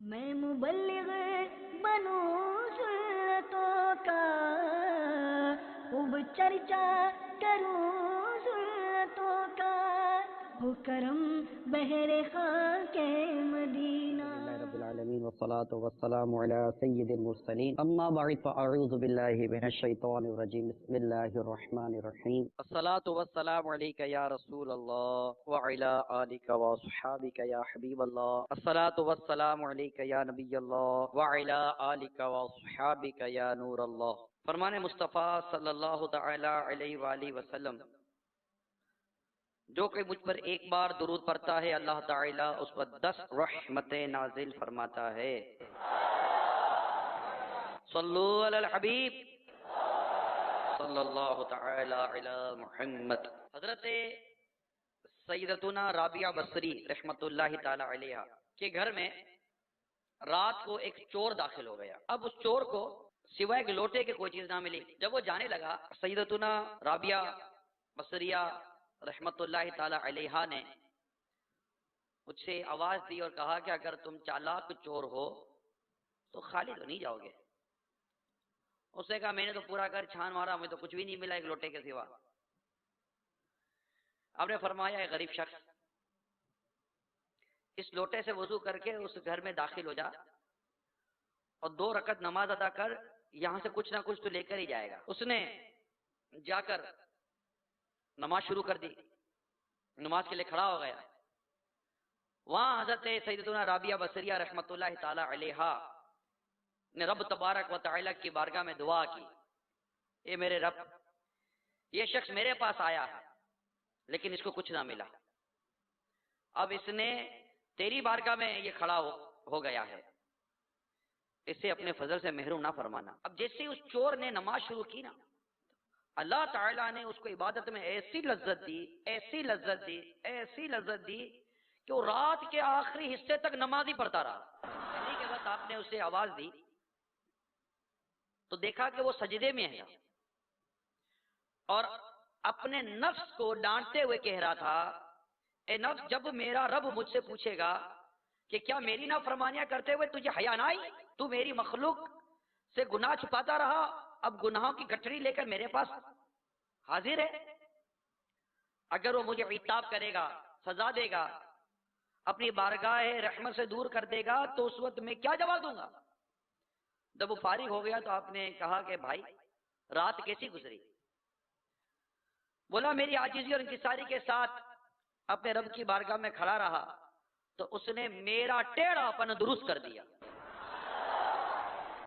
میں مبلغ بنوں سنتوں کا، خوب چرچا کروں سنتوں کا، ہو کرم بہر خاک مدینہ۔ الحمد لله رب العالمين والصلاة والسلام على سيد المرسلين أما بعد فأعوذ بالله من الشيطان الرجيم بسم الله الرحمن الرحيم الصلاة والسلام عليك يا رسول الله وعلى آلك وصحابك يا حبيب الله الصلاة والسلام عليك يا نبي الله وعلى آلك وصحابك يا نور الله۔ فرمان مصطفیٰ صلی اللہ تعالی علیہ وآلہ وسلم، جو کہ مجھ پر ایک بار درود پڑھتا ہے اللہ تعالیٰ اس پر 10 رحمتیں نازل فرماتا ہے۔ صلو علی الحبیب صلی اللہ تعالی علی محمد۔ حضرت سیدتنا رابعہ بصری رحمت اللہ تعالی علیہ کے گھر میں رات کو ایک چور داخل ہو گیا۔ اب اس چور کو سوائے ایک لوٹے کے کوئی چیز نہ ملی۔ جب وہ جانے لگا، سیدتنا رابعہ بصریہ رحمت اللہ تعالی علیہ نے مجھ سے آواز دی اور کہا کہ اگر تم چالاک چور ہو تو خالی تو نہیں جاؤ گے۔ اس نے کہا میں نے تو پورا گھر چھان مارا، مجھے تو کچھ بھی نہیں ملا ایک لوٹے کے سوا۔ آپ نے فرمایا اے غریب شخص، اس لوٹے سے وضو کر کے اس گھر میں داخل ہو جا اور 2 رکعت نماز ادا کر، یہاں سے کچھ نہ کچھ تو لے کر ہی جائے گا۔ اس نے جا کر نماز شروع کر دی، نماز کے لیے کھڑا ہو گیا۔ وہاں حضرت سیدتنا رابعہ بصریہ رحمت اللہ تعالی علیہ نے رب تبارک و تعالی کی بارگاہ میں دعا کی، اے میرے رب، یہ شخص میرے پاس آیا ہے لیکن اس کو کچھ نہ ملا، اب اس نے تیری بارگاہ میں یہ کھڑا ہو گیا ہے، اسے اپنے فضل سے محروم نہ فرمانا۔ اب جیسے اس چور نے نماز شروع کی نا، اللہ تعالیٰ نے اس کو عبادت میں ایسی لذت دی، ایسی لذت دی، ایسی لذت دی کہ وہ رات کے آخری حصے تک نماز ہی پڑھتا رہا۔ پہلے کے بعد آپ نے اسے آواز دی تو دیکھا کہ وہ سجدے میں ہے اور اپنے نفس کو ڈانٹتے ہوئے کہہ رہا تھا، اے نفس، جب میرا رب مجھ سے پوچھے گا کہ کیا میری نافرمانیاں کرتے ہوئے تجھے حیا نہ آئی، تو میری مخلوق سے گناہ چھپاتا رہا، اب گناہوں کی گٹھڑی لے کر میرے پاس حاضر ہے، اگر وہ مجھے عتاب کرے گا، سزا دے گا، اپنی بارگاہ رحمت سے دور کر دے گا تو اس وقت میں کیا جواب دوں گا؟ جب وہ فارغ ہو گیا تو آپ نے کہا کہ بھائی رات کیسی گزری؟ بولا میری عاجزی اور انکساری کے ساتھ اپنے رب کی بارگاہ میں کھڑا رہا تو اس نے میرا ٹیڑھا پن درست کر دیا،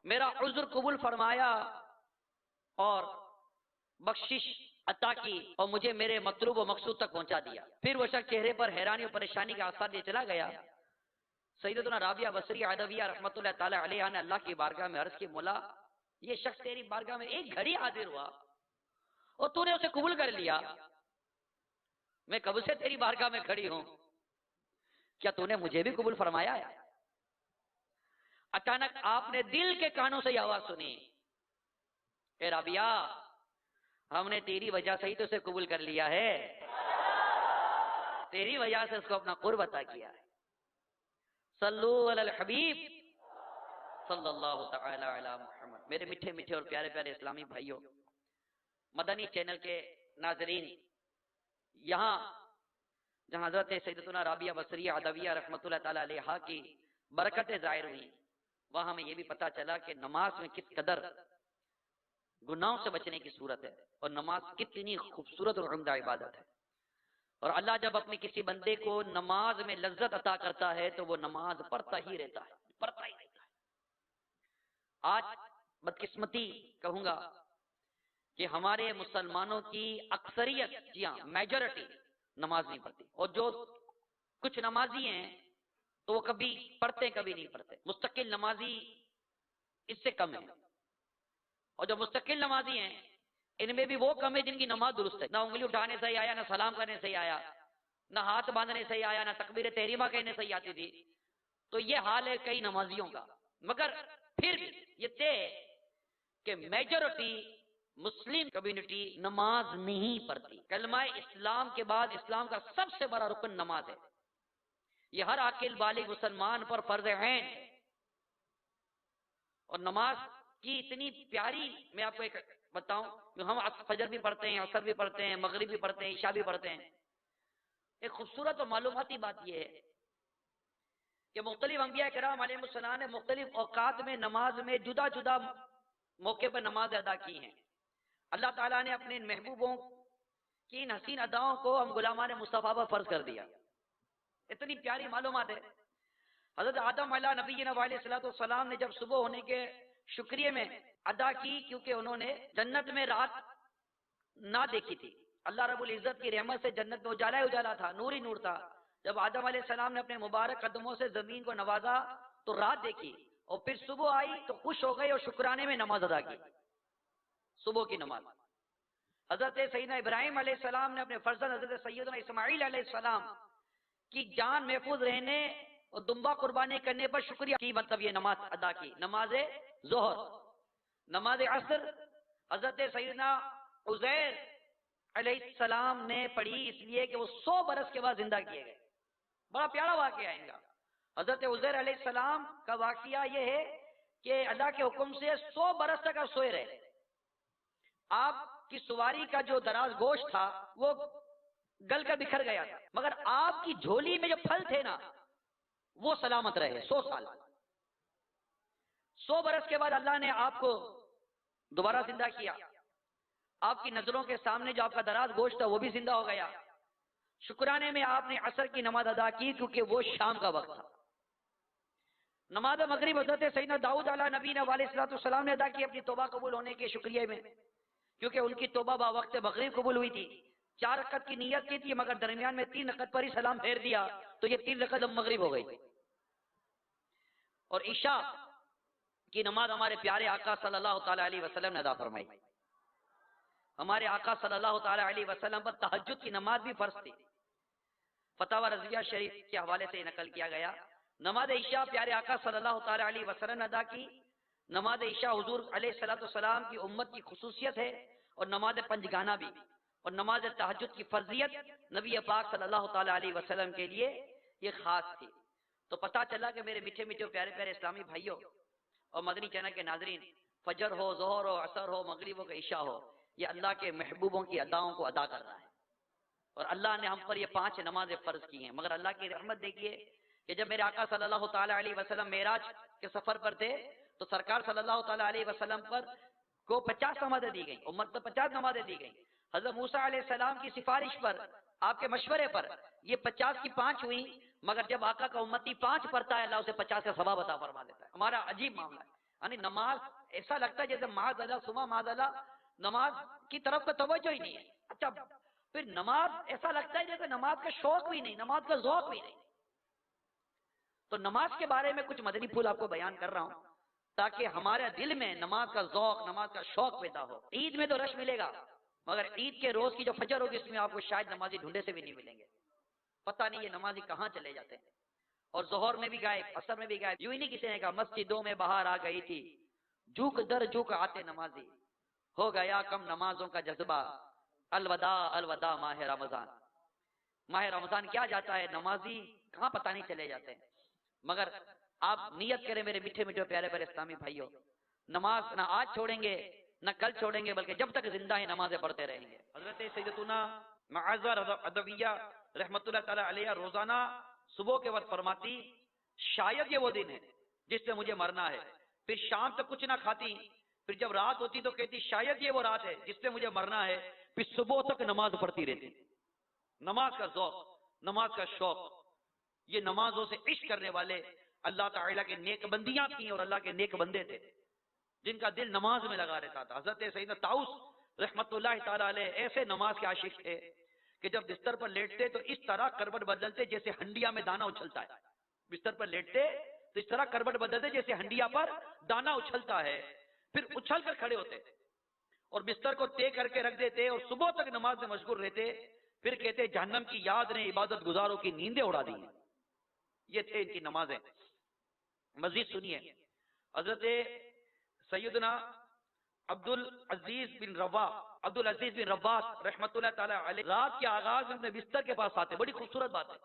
میرا عذر قبول فرمایا اور بخشش عطا کی اور مجھے میرے مطلوب و مقصود تک پہنچا دیا۔ پھر وہ شخص چہرے پر حیرانی اور پریشانی کے آثار لیے چلا گیا۔ سیدتنا رابعہ بصریہ عدویہ رحمت اللہ تعالی علیہ نے اللہ کی بارگاہ میں عرض کی، مولا یہ شخص تیری بارگاہ میں ایک گھڑی حاضر ہوا اور تو نے اسے قبول کر لیا، میں کب سے تیری بارگاہ میں کھڑی ہوں، کیا تو نے مجھے بھی قبول فرمایا ہے؟ اچانک آپ نے دل کے کانوں سے یہ آواز سنی، اے رابعہ، ہم نے تیری وجہ سے ہی تو اسے قبول کر لیا ہے، تیری وجہ سے اس کو اپنا قرب عطا کیا ہے۔ صلو علی الحبیب صلی اللہ تعالی علی محمد۔ میرے میٹھے میٹھے اور پیارے پیارے اسلامی بھائیوں، مدنی چینل کے ناظرین، یہاں جہاں حضرت سیدتنا رابعہ بصریہ عدویہ رحمت اللہ تعالی علیہ کی برکتیں ظاہر ہوئی، وہاں ہمیں یہ بھی پتا چلا کہ نماز میں کس قدر گناہوں سے بچنے کی صورت ہے اور نماز کتنی خوبصورت اور عمدہ عبادت ہے، اور اللہ جب اپنے کسی بندے کو نماز میں لذت عطا کرتا ہے تو وہ نماز پڑھتا ہی رہتا ہے، پڑھتا ہی رہتا ہے۔ آج بدقسمتی کہوں گا کہ ہمارے مسلمانوں کی اکثریت، جی ہاں میجورٹی، نماز نہیں پڑھتی، اور جو کچھ نمازی ہیں تو وہ کبھی پڑھتے کبھی نہیں پڑھتے، مستقل نمازی اس سے کم ہے، اور جو مستقل نمازی ہیں ان میں بھی وہ کم ہے جن کی نماز درست ہے، نہ انگلی اٹھانے سے ہی آیا، نہ سلام کرنے سے ہی آیا، نہ ہاتھ باندھنے سے ہی آیا، نہ تکبیر تحریمہ کہنے سے ہی آتی تھی۔ تو یہ حال ہے کئی نمازیوں کا، مگر پھر بھی یہ طے ہے کہ میجورٹی مسلم کمیونٹی نماز نہیں پڑھتی۔ کلمہ اسلام کے بعد اسلام کا سب سے بڑا رکن نماز ہے، یہ ہر عاقل بالغ مسلمان پر فرض عین ہے اور نماز کی اتنی پیاری، میں آپ کو ایک بتاؤں، ہم فجر بھی پڑھتے ہیں، عصر بھی پڑھتے ہیں، مغرب بھی پڑھتے ہیں، عشاء بھی پڑھتے ہیں. ایک خوبصورت اور معلوماتی بات یہ ہے کہ مختلف انبیاء کرام علیہ السلام نے مختلف اوقات میں نماز میں جدا جدا موقع پر نماز ادا کی ہیں. اللہ تعالیٰ نے اپنے ان محبوبوں کی ان حسین اداؤں کو ہم غلامان مصطفیٰ پر فرض کر دیا. اتنی پیاری معلومات ہے. حضرت آدم علیہ نبینا علیہ السلام نے جب صبح ہونے کے شکریہ میں ادا کی، کیونکہ انہوں نے جنت میں رات نہ دیکھی تھی. اللہ رب العزت کی رحمت سے جنت میں اجالا ہی اجالا تھا، نور ہی نور تھا. جب آدم علیہ السلام نے اپنے مبارک قدموں سے زمین کو نوازا تو رات دیکھی، اور پھر صبح آئی تو خوش ہو گئی اور شکرانے میں نماز ادا کی، صبح کی نماز. حضرت سیدنا ابراہیم علیہ السلام نے اپنے فرزند حضرت سیدنا اسماعیل علیہ السلام کی جان محفوظ رہنے اور دمبا قربانی کرنے پر شکریہ کی، مطلب یہ نماز ادا کی. نماز ظہر، نماز عصر حضرت سیدنا عزیر علیہ السلام نے پڑھی، اس لیے کہ وہ 100 برس کے بعد زندہ کیے گئے. بڑا پیارا واقعہ ہے ان کا. حضرت عزیر علیہ السلام کا واقعہ یہ ہے کہ اللہ کے حکم سے 100 برس تک آپ سوئے رہے. آپ کی سواری کا جو دراز گوشت تھا وہ گل کر بکھر گیا تھا، مگر آپ کی جھولی میں جو پھل تھے نا وہ سلامت رہے 100 سال. 100 برس کے بعد اللہ نے آپ کو دوبارہ زندہ کیا. آپ کی نظروں کے سامنے جو آپ کا دراز گوشت تھا وہ بھی زندہ ہو گیا. شکرانے میں آپ نے عصر کی نماز ادا کی کیونکہ وہ شام کا وقت تھا. نماز مغرب حضرت سیدنا داؤد علیہ نبی علیہ السلام نے ادا کی اپنی توبہ قبول ہونے کے شکریہ میں، کیونکہ ان کی توبہ با وقت مغرب قبول ہوئی تھی. 4 رکعت کی نیت کی تھی، مگر درمیان میں 3 رکعت پر ہی سلام پھیر دیا تو یہ 3 رکعت مغرب ہو گئی. اور عشاء کی نماز ہمارے پیارے آقا صلی اللہ تعالی علیہ وسلم نے ادا فرمائی. ہمارے آقا صلی اللہ تعالی علیہ وسلم پر تہجد کی نماز بھی فرض تھی. فتاوی رضویہ شریف کے حوالے سے نقل کیا گیا. نماز عشاء پیارے آقا صلی اللہ تعالی علیہ وسلم نے ادا کی. نماز عشاء حضور علیہ السلام کی امت کی خصوصیت ہے، اور نماز پنجگانہ بھی. اور نماز تہجد کی فرضیت نبی پاک صلی اللہ تعالی علیہ وسلم کے لیے یہ خاص تھی. تو پتہ چلا کہ میرے میٹھے میٹھے پیارے پیارے اسلامی بھائیوں اور مدنی چینل کے ناظرین، فجر ہو، ظہر ہو، عصر ہو، مغرب ہو کہ عشاء ہو، یہ اللہ کے محبوبوں کی اداؤں کو ادا کر رہا ہے. اور اللہ نے ہم پر یہ 5 نمازیں فرض کی ہیں. مگر اللہ کی رحمت دیکھیے کہ جب میرے آقا صلی اللہ تعالی علیہ وسلم معراج کے سفر پر تھے تو سرکار صلی اللہ تعالی علیہ وسلم پر کو 50 نمازیں دی گئیں، امت پر 50 نمازیں دی گئیں. حضرت موسیٰ علیہ السلام کی سفارش پر، آپ کے مشورے پر یہ 50 کی 5 ہوئی، مگر جب آقا کا امتی 5 پڑھتا ہے اللہ اسے 50 کا ثواب عطا فرما دیتا ہے. ہمارا عجیب معاملہ ہے. یعنی نماز ایسا لگتا ہے جیسے معاذ اللہ صبح معاذ اللہ نماز کی طرف کا توجہ ہی نہیں ہے. اچھا پھر نماز ایسا لگتا ہے جیسے نماز کا شوق بھی نہیں، نماز کا ذوق بھی نہیں. تو نماز کے بارے میں کچھ مدنی پھول آپ کو بیان کر رہا ہوں تاکہ ہمارے دل میں نماز کا ذوق، نماز کا شوق پیدا ہو. عید میں تو رش ملے گا، مگر عید کے روز کی جو فجر ہوگی اس میں آپ کو شاید نمازی ڈھونڈے سے بھی نہیں ملیں گے. پتہ نہیں یہ نمازی کہاں چلے جاتے ہیں. اور ظہر میں بھی غائب، عصر میں بھی غائب. یوں ہی نہیں کسی نے کہا مسجدوں میں بہار آ گئی تھی، جھوک در جھوک آتے نمازی، ہو گیا کم نمازوں کا جذبہ، الوداع الوداع ماہ رمضان. ماہ رمضان کیا جاتا ہے، نمازی کہاں پتہ نہیں چلے جاتے ہیں. مگر آپ نیت کریں میرے میٹھے میٹھے پیارے پیارے اسلامی بھائیوں، نماز نہ آج چھوڑیں گے نہ کل چھوڑیں گے، بلکہ جب تک زندہ ہیں نمازیں پڑھتے رہیں گے. حضرت سیدتنا معاذہ ادویہ رحمت اللہ تعالی علیہ روزانہ صبح کے وقت فرماتی شاید یہ وہ دن ہے جس سے مجھے مرنا ہے. پھر شام تک کچھ نہ کھاتی، پھر جب رات ہوتی تو کہتی شاید یہ وہ رات ہے جس سے مجھے مرنا ہے. پھر صبح تک نماز پڑھتی رہتی. نماز کا ذوق، نماز کا شوق، یہ نمازوں سے عشق کرنے والے اللہ تعالیٰ کے نیک بندیاں تھیں اور اللہ کے نیک بندے تھے جن کا دل نماز میں لگا رہتا تھا. حضرت سیدنا طاؤس رحمت اللہ تعالیٰ علیہ ایسے نماز کے عاشق تھے کہ جب بستر پر لیٹتے تو اس طرح کروٹ بدلتے جیسے ہنڈیا میں دانا اچھلتا ہے. بستر پر لیٹتے تو اس طرح کروٹ بدلتے جیسے ہنڈیا پر دانا اچھلتا ہے. پھر اچھل کر کھڑے ہوتے اور بستر کو طے کر کے رکھ دیتے اور صبح تک نماز میں مشغول رہتے. پھر کہتے جہنم کی یاد نے عبادت گزاروں کی نیندیں اڑا دی. یہ تھے ان کی نمازیں. مزید سنیے حضرت سیدنا عبد العزیز بن رواس رحمت اللہ تعالی علیہ رات کے آغاز میں اپنے بستر کے پاس آتے. بڑی خوبصورت بات ہے.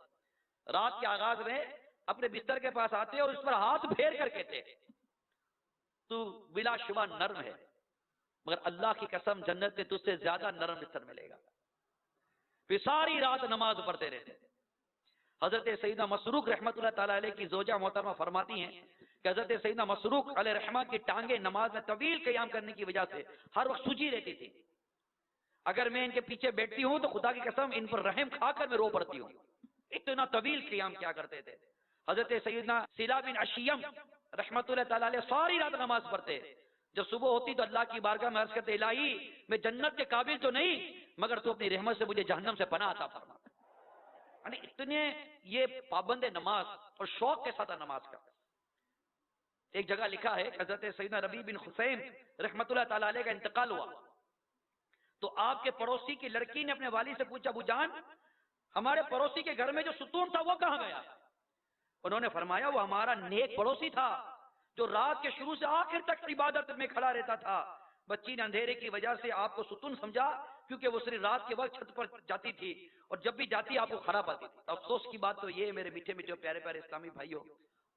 رات کے آغاز میں اپنے بستر کے پاس آتے اور اس پر ہاتھ پھیر کر کہتے تو بلا شبہ نرم ہے، مگر اللہ کی قسم جنت میں تجھ سے زیادہ نرم بستر ملے گا. پھر ساری رات نماز پڑھتے رہتے. حضرت سیدنا مسروق رحمۃ اللہ تعالیٰ علیہ کی زوجہ محترمہ فرماتی ہیں کہ حضرت سیدنا مسروق علیہ رحمہ کی ٹانگیں نماز میں طویل قیام کرنے کی وجہ سے ہر وقت سوجی رہتی تھی. اگر میں ان کے پیچھے بیٹھتی ہوں تو خدا کی قسم ان پر رحم کھا کر میں رو پڑتی ہوں، اتنا طویل قیام کیا کرتے تھے. حضرت سیدنا سلا بن اشیم رحمۃ اللہ تعالیٰ علیہ ساری رات نماز پڑھتے. جب صبح ہوتی تو اللہ کی بارگاہ میں عرض کرتے الہی میں جنت کے قابل تو نہیں مگر تو اپنی رحمت سے مجھے جہنم سے پناہ عطا فرما. یعنی اتنے یہ پابند نماز اور شوق کے ساتھ نماز کا. ایک جگہ لکھا ہے کہ حضرت سیدنا ربیع بن حسین رحمۃ اللہ تعالیٰ علیہ کا انتقال ہوا تو آپ کے پڑوسی کی لڑکی نے اپنے والد سے پوچھا ابو جان ہمارے پڑوسی کے گھر میں جو ستون تھا وہ کہاں گیا؟ انہوں نے فرمایا وہ ہمارا نیک پڑوسی تھا جو رات کے شروع سے آخر تک عبادت میں کھڑا رہتا تھا. بچی نے اندھیرے کی وجہ سے آپ کو ستون سمجھا کیونکہ وہ صرف رات کے وقت چھت پر جاتی تھی اور جب بھی جاتی آپ کو کھڑا پاتی تھی. افسوس کی بات تو یہ میرے میٹھے میٹھے پیارے پیارے اسلامی بھائیوں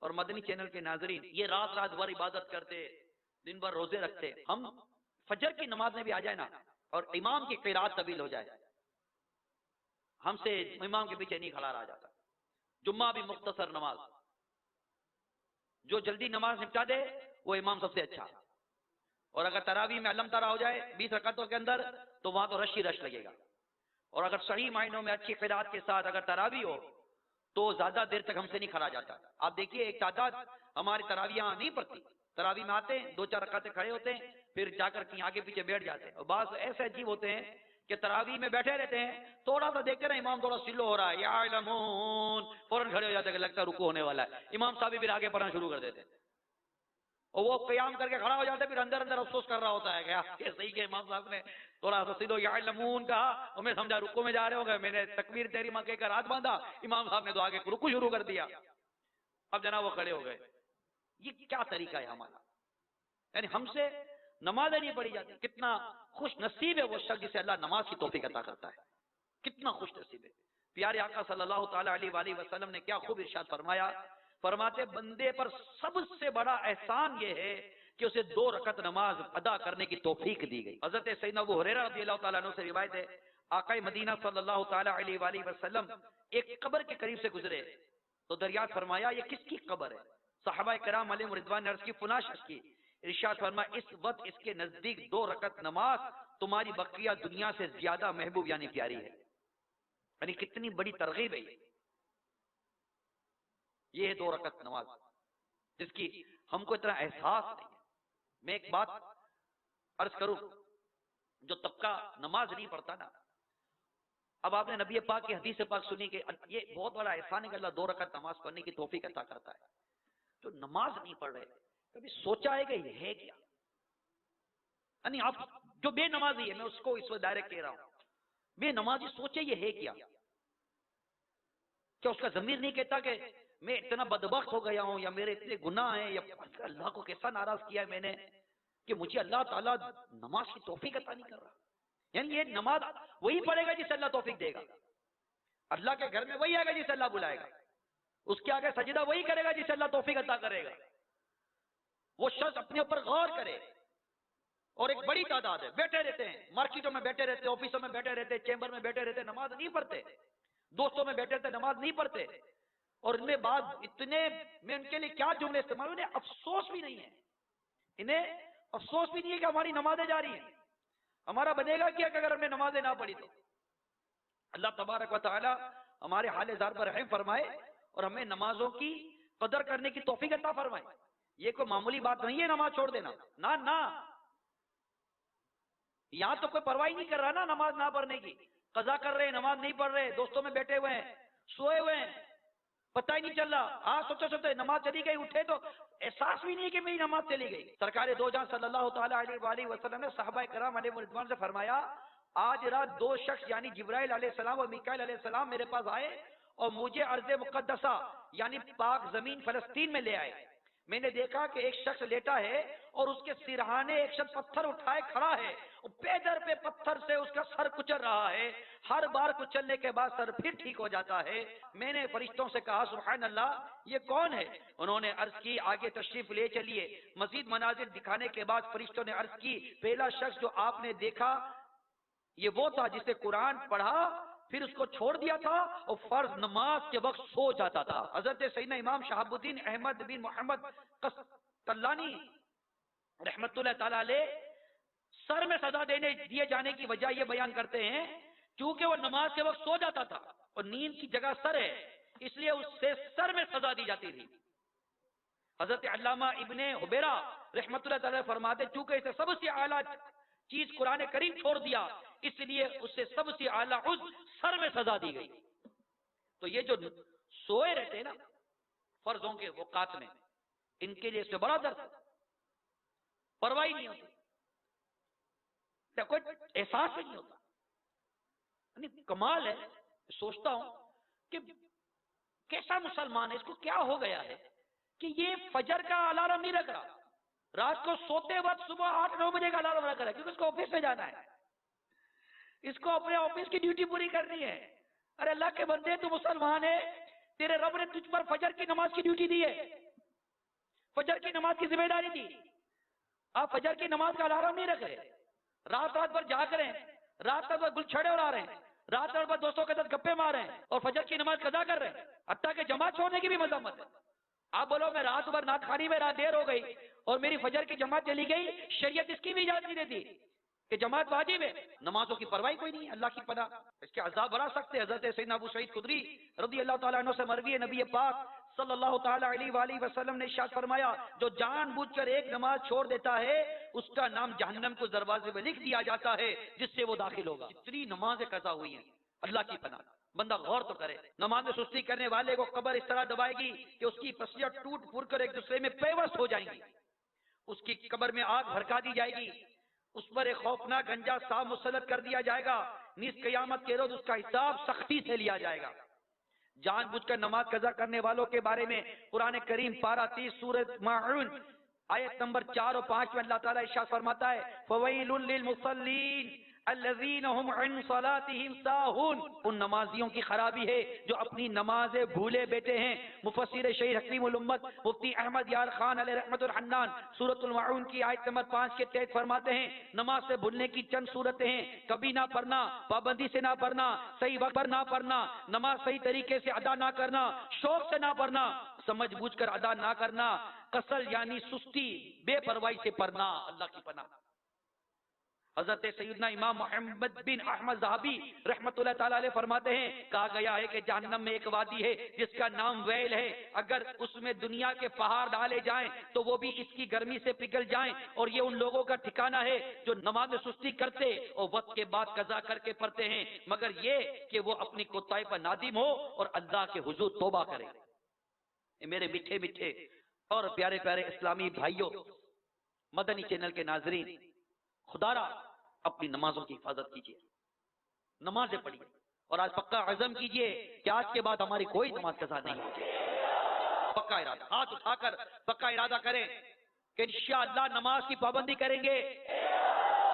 اور مدنی چینل کے ناظرین، یہ رات رات بھر عبادت کرتے، دن بھر روزے رکھتے. ہم فجر کی نماز میں بھی آ جائے نا اور امام کی قرات طویل ہو جائے، ہم سے امام کے پیچھے نہیں کھڑا رہا جاتا. جمعہ بھی مختصر نماز، جو جلدی نماز نپٹا دے وہ امام سب سے اچھا. اور اگر تراویح میں علم تارا ہو جائے 20 رکعتوں کے اندر تو وہاں تو رش ہی رش لگے گا. اور اگر صحیح معنوں میں اچھی قرات کے ساتھ اگر تراویح ہو تو زیادہ دیر تک ہم سے نہیں کھڑا جاتا. آپ دیکھیے ایک تعداد ہماری تراویحاں نہیں پڑتی، تراویح میں آتے ہیں 2-4 رکعتیں کھڑے ہوتے ہیں پھر جا کر کہیں آگے پیچھے بیٹھ جاتے ہیں. اور بعض ایسے عجیب ہوتے ہیں کہ تراویح میں بیٹھے رہتے ہیں تھوڑا سا دیکھتے نا امام تھوڑا سلو ہو رہا ہے یعلمون فوراً کھڑے ہو جاتے ہیں کہ لگتا ہے رکوع ہونے والا ہے. امام صاحب پھر آگے پڑھنا شروع کر دیتے ہیں اور وہ قیام کر کے کھڑا ہو جاتا ہے، پھر اندر اندر افسوس کر رہا ہوتا ہے کہ صحیح کہ امام صاحب نے تھوڑا سا سلو یعلمون کہا اور میں سمجھا رکوع میں جا رہے ہو گئے، میں نے تکبیر تحریمہ کہہ کر ہاتھ باندھا، امام صاحب نے تو آگے رکوع شروع کر دیا. اب جناب وہ کھڑے ہو گئے. یہ کیا طریقہ ہے ہمارا؟ یعنی ہم سے نمازیں نہیں پڑھی جاتی. کتنا خوش نصیب ہے وہ شخص جسے اللہ نماز کی توفیق عطا کرتا ہے، کتنا خوش نصیب ہے. پیارے آقا صلی اللہ تعالیٰ علیہ وآلہ وسلم نے کیا خوب ارشاد فرمایا، فرماتے بندے پر سب سے بڑا احسان یہ ہے کہ اسے 2 رکعت نماز ادا کرنے کی توفیق دی گئی. حضرت سیدنا ابو ہریرہ رضی اللہ تعالیٰ عنہ سے روایت ہے آقا مدینہ صلی اللہ تعالیٰ علیہ وآلہ وسلم ایک قبر کے قریب سے گزرے تو دریافت فرمایا یہ کس کی قبر ہے؟ صحابہ کرام علیہم رضوان نے عرض کی فلاں شخص کی. ارشاد فرمایا اس وقت اس کے نزدیک 2 رکعت نماز تمہاری بقیہ دنیا سے زیادہ محبوب یعنی پیاری ہے. یعنی کتنی بڑی ترغیب ہے یہ ہے 2 رکعت نماز جس کی ہم کو اتنا احساس نہیں ہے. میں ایک بات عرض کروں، جو طبقہ نماز نہیں پڑھتا نا، اب آپ نے نبی پاک کی حدیث پاک سنی کہ یہ بہت بڑا احسان ہے کہ اللہ 2 رکعت نماز پڑھنے کی توفیق عطا کرتا ہے. جو نماز نہیں پڑھ رہے کبھی سوچا ہے کہ یہ ہے کیا؟ یعنی آپ جو بے نمازی ہے، میں اس کو اس وقت ڈائریکٹ کہہ رہا ہوں، بے نمازی سوچے یہ ہے کیا اس کا ضمیر نہیں کہتا کہ میں اتنا بدبخت ہو گیا ہوں یا میرے اتنے گناہ ہیں یا اللہ کو کیسا ناراض کیا ہے میں نے کہ مجھے اللہ تعالیٰ نماز کی توفیق عطا نہیں کر رہا. یعنی یہ نماز وہی پڑھے گا جسے اللہ توفیق دے گا. اللہ کے گھر میں وہی آئے گا جسے اللہ بلائے گا. اس کے آگے سجدہ وہی کرے گا جسے اللہ توفیق عطا کرے گا. وہ شخص اپنے اوپر غور کرے. اور ایک بڑی تعداد ہے بیٹھے رہتے ہیں، مارکیٹوں میں بیٹھے رہتے، آفسوں میں بیٹھے رہتے، چیمبر میں بیٹھے رہتے، نماز نہیں پڑھتے، دوستوں میں بیٹھے رہتے نماز نہیں پڑھتے. اور ان میں بعض اتنے، میں ان کے لیے کیا جملے استعمال، انہیں افسوس بھی نہیں ہے، انہیں افسوس بھی نہیں ہے کہ ہماری نمازیں جاری ہیں. ہمارا بنے گا کیا کہ اگر ہم نے نمازیں نہ پڑھی تو؟ اللہ تبارک و تعالی ہمارے حال زار پر رحم فرمائے اور ہمیں نمازوں کی قدر کرنے کی توفیق عطا فرمائے. یہ کوئی معمولی بات نہیں ہے نماز چھوڑ دینا، نہ یہاں تو کوئی پرواہ نہیں کر رہا نا نماز نہ پڑھنے کی. قضا کر رہے ہیں، نماز نہیں پڑھ رہے، دوستوں میں بیٹھے ہوئے ہیں، سوئے ہوئے ہیں، پتہ ہی نہیں چل رہا. ہاں سوچتے نماز چلی گئی، اٹھے تو احساس بھی نہیں کہ میری نماز چلی گئی. سرکار دو جہاں صلی اللہ تعالیٰ علیہ وآلہ وسلم نے صحابہ کرام علیہ رضوان سے فرمایا آج رات 2 شخص یعنی جبرائیل علیہ السلام اور میکائیل علیہ السلام میرے پاس آئے اور مجھے ارض مقدسہ یعنی پاک زمین فلسطین میں لے آئے. میں نے دیکھا کہ ایک شخص لیٹا ہے اور اس کے سرہانے ایک شخص پتھر اٹھائے کھڑا ہے اور پیدر پہ پتھر سے اس کا سر کچل رہا ہے. ہر بار کچلنے کے بعد سر پھر ٹھیک ہو جاتا ہے. میں نے فرشتوں سے کہا سبحان اللہ یہ کون ہے؟ انہوں نے عرض کی آگے تشریف لے چلیے. مزید مناظر دکھانے کے بعد فرشتوں نے عرض کی پہلا شخص جو آپ نے دیکھا یہ وہ تھا جس نے قرآن پڑھا پھر اس کو چھوڑ دیا تھا اور فرض نماز کے وقت سو جاتا تھا. حضرت سیدنا امام شہاب الدین احمد بن محمد قسطلانی رحمت اللہ تعالی علیہ سر میں سزا دیے جانے کی وجہ یہ بیان کرتے ہیں کیونکہ وہ نماز کے وقت سو جاتا تھا اور نیند کی جگہ سر ہے اس لیے اس سے سر میں سزا دی جاتی تھی. حضرت علامہ ابن حبیرہ رحمت اللہ تعالی فرماتے چونکہ اسے سب سے اعلیٰ چیز قرآن کریم چھوڑ دیا اس لیے اسے سب سے اعلیٰ عضو سر میں سزا دی گئی. تو یہ جو سوئے رہتے ہیں نا فرضوں کے اوقات میں ان کے لیے اس سے بڑا درد پرواہ نہیں ہوتی کوئی احساس نہیں ہوتا. یعنی کمال ہے. سوچتا ہوں کہ کیسا مسلمان ہے اس کو کیا ہو گیا ہے کہ یہ فجر کا الارم نہیں رکھ رہا رات کو سوتے وقت صبح 8-9 بجے کا الارم رکھ رہا ہے کیونکہ اس کو آفس میں جانا ہے اس کو اپنے آفس کی ڈیوٹی پوری کرنی ہے. ارے اللہ کے بندے تو مسلمان ہے تیرے رب نے تجھ پر فجر کی نماز کی ڈیوٹی دی ہے فجر کی نماز کی ذمہ داری دی. آپ فجر کی نماز کا الارم نہیں رکھ رہے رات بھر جاگ رہے ہیں رات بھر گل چھڑے اڑا رہے ہیں رات بھر دوستوں کے ساتھ گپے مار رہے ہیں اور فجر کی نماز قضا کر رہے ہیں حتیٰ کہ جماعت چھوڑنے کی بھی مذمت ہے. آپ بولو میں رات بھر نعت خوانی میں رات دیر ہو گئی اور میری فجر کی جماعت چلی گئی شریعت اس کی بھی اجازت نہیں دیتی کہ جماعت واجب ہے. نمازوں کی پرواہی کوئی نہیں اللہ کی پناہ اس کے عذاب بڑھا سکتے. حضرت سیدنا ابو سعید خدری رضی اللہ تعالیٰ عنہ سے مروی ہے نبی پاک صلی اللہ تعالیٰ علیہ وآلہ وسلم نے ارشاد فرمایا جو جان بوجھ کر ایک نماز چھوڑ دیتا ہے اس کا نام جہنم کو دروازے میں لکھ دیا جاتا ہے جس سے وہ داخل ہوگا. اتنی نمازیں قضا ہوئی ہیں اللہ کی پناہ. بندہ غور تو کرے نماز میں سستی کرنے والے کو قبر اس طرح دبائے گی کہ اس کی پسلیاں ٹوٹ پھوٹ کر ایک دوسرے میں پیوست ہو جائیں گی. اس کی قبر میں آگ بھڑکا دی جائے گی اس پر ایک خوفناک گنجا سانپ مسلط کر دیا جائے گا. نیز قیامت کے روز اس کا حساب سختی سے لیا جائے گا. جان بوجھ کر نماز قضا کرنے والوں کے بارے میں قرآن کریم پارہ 30 سورۃ ماعون آیت نمبر 4 اور 5 میں اللہ تعالیٰ ارشاد فرماتا ہے فویل للمصلین الذین هم عن صلاتهم ساہون. ان نمازیوں کی خرابی ہے جو اپنی نمازیں بھولے بیٹھے ہیں. مفسر شیخ حکیم الامت مفتی احمد یار خان علیہ رحمت الحنان سورۃ المعون کی آیت نمبر 5 کے تحت فرماتے ہیں نماز سے بھولنے کی چند صورتیں ہیں کبھی نہ پڑھنا پابندی سے نہ پڑھنا صحیح وقت پر نہ پڑھنا نماز صحیح طریقے سے ادا نہ کرنا شوق سے نہ پڑھنا سمجھ بوجھ کر ادا نہ کرنا کسل یعنی سستی بے پرواہی سے پڑھنا. اللہ کی پناہ. حضرت سیدنا امام محمد بن احمد ذہبی رحمت اللہ تعالیٰ علیہ فرماتے ہیں کہا گیا ہے کہ جہنم میں ایک وادی ہے جس کا نام ویل ہے اگر اس میں دنیا کے پہاڑ ڈالے جائیں تو وہ بھی اس کی گرمی سے پگھل جائیں اور یہ ان لوگوں کا ٹھکانہ ہے جو نماز میں سستی کرتے اور وقت کے بعد قضا کر کے پڑھتے ہیں مگر یہ کہ وہ اپنی کوتاہی پر نادم ہو اور اللہ کے حضور توبہ کرے. میرے میٹھے میٹھے اور پیارے پیارے اسلامی بھائیوں مدنی چینل کے ناظرین خدا را اپنی نمازوں کی حفاظت کیجیے نمازیں پڑھیے اور آج پکا عزم کیجیے کہ آج کے بعد ہماری کوئی نماز قضا نہیں ہوگی. پکا ارادہ ہاتھ اٹھا کر پکا ارادہ کریں کہ انشاءاللہ نماز کی پابندی کریں گے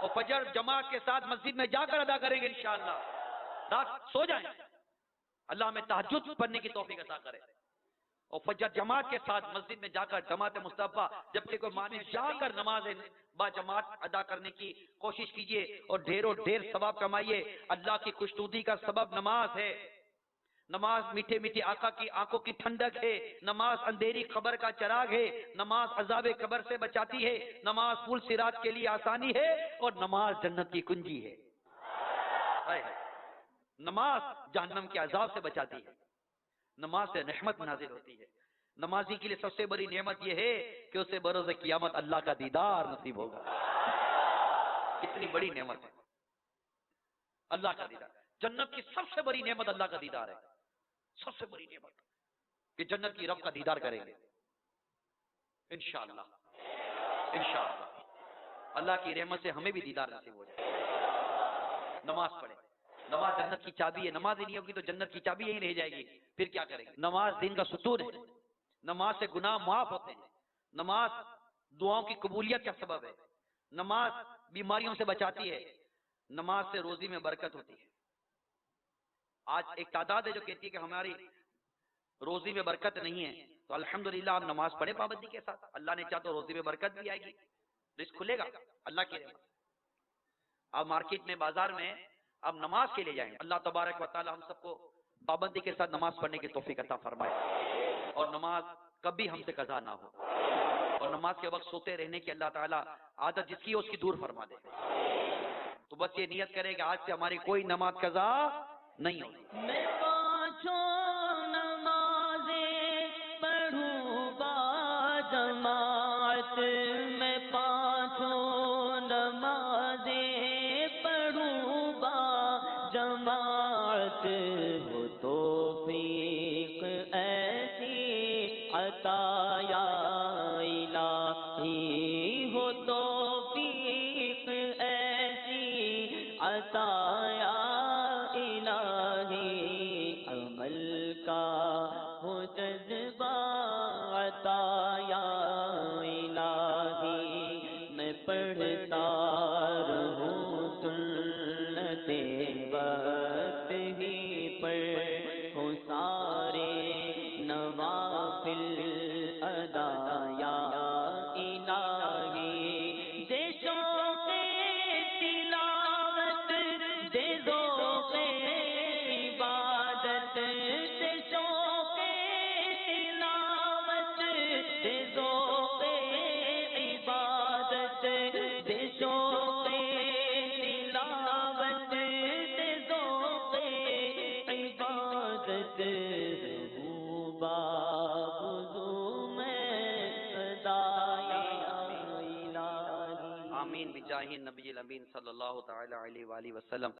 اور فجر جماعت کے ساتھ مسجد میں جا کر ادا کریں گے انشاءاللہ. رات سو جائیں اللہ ہمیں تہجد پڑھنے کی توفیق عطا کرے اور فجر جماعت کے ساتھ مسجد میں جا کر جماعت مصطفیٰ جبکہ کوئی مانے جا کر نماز با جماعت ادا کرنے کی کوشش کیجیے اور ڈھیروں ڈھیر ثواب کمائیے. اللہ کی خوشنودی کا سبب نماز ہے. نماز میٹھے میٹھے آقا کی آنکھوں کی ٹھنڈک ہے. نماز اندھیری قبر کا چراغ ہے. نماز عذاب قبر سے بچاتی ہے. نماز پل صراط کے لیے آسانی ہے اور نماز جنت کی کنجی ہے. نماز جہنم کے عذاب سے بچاتی ہے. نماز سے رحمت نازل ہوتی ہے. نمازی کے لیے سب سے بڑی نعمت یہ ہے کہ اسے بروز قیامت اللہ کا دیدار نصیب ہوگا. کتنی بڑی نعمت ہے اللہ کا دیدار. جنت کی سب سے بڑی نعمت اللہ کا دیدار ہے. سب سے بڑی نعمت کہ جنت کی رب کا دیدار کریں گے انشاءاللہ. انشاءاللہ اللہ کی رحمت سے ہمیں بھی دیدار نصیب ہو جائے. نماز پڑھیں. نماز جنت کی چابی ہے. نماز ہی نہیں ہوگی تو جنت کی چابی یہی رہ جائے گی. پھر کیا کریں گے؟ نماز دین کا ستون ہے. نماز سے گناہ معاف ہوتے ہیں. نماز دعاؤں کی قبولیت کا سبب ہے، نماز بیماریوں سے بچاتی ہے، نماز سے روزی میں برکت ہوتی ہے۔ آج ایک تعداد ہے جو کہتی ہے کہ ہماری روزی میں برکت نہیں ہے، تو الحمدللہ آپ نماز پڑھے پابندی کے ساتھ، اللہ نے چاہا تو روزی میں برکت بھی آئے گی، رزق کھلے گا اللہ کی رحمت۔ آپ مارکیٹ میں، بازار میں آپ نماز کے لیے جائیں، اللہ تبارک و تعالی ہم سب کو پابندی کے ساتھ نماز پڑھنے کی توفیق عطا فرمائے، اور نماز کبھی ہم سے قضا نہ ہو، اور نماز کے وقت سوتے رہنے کی اللہ تعالیٰ عادت جس کی ہے اس کی دور فرما دے۔ تو بس یہ نیت کرے کہ آج سے ہماری کوئی نماز قضا نہیں ہوگی۔ میں پانچوں نمازیں پڑھوں با جماعت، میں پانچوں نمازیں پڑھوں با جماعت، ہو توفیق ایسی عطا یا الہی، ہو توفیق ایسی عطا یا الہی، عمل کا ہو جذبہ عطا یا الہی، میں پڑھتا رہوں سنت وقت ہی پڑھوں سارے نوافل ادا یا الہی، دے شوق تلاوت، دے ذوق عبادت، دے شوق تلاوت، دے ذوق عبادت، دے شوق تلاوت، دے ذوق عبادت، رہوں بابزو میں صدا یا الہی۔ آمین بجاہ النبی الامین صلی اللہ تعالی علیہ وآلہ وسلم۔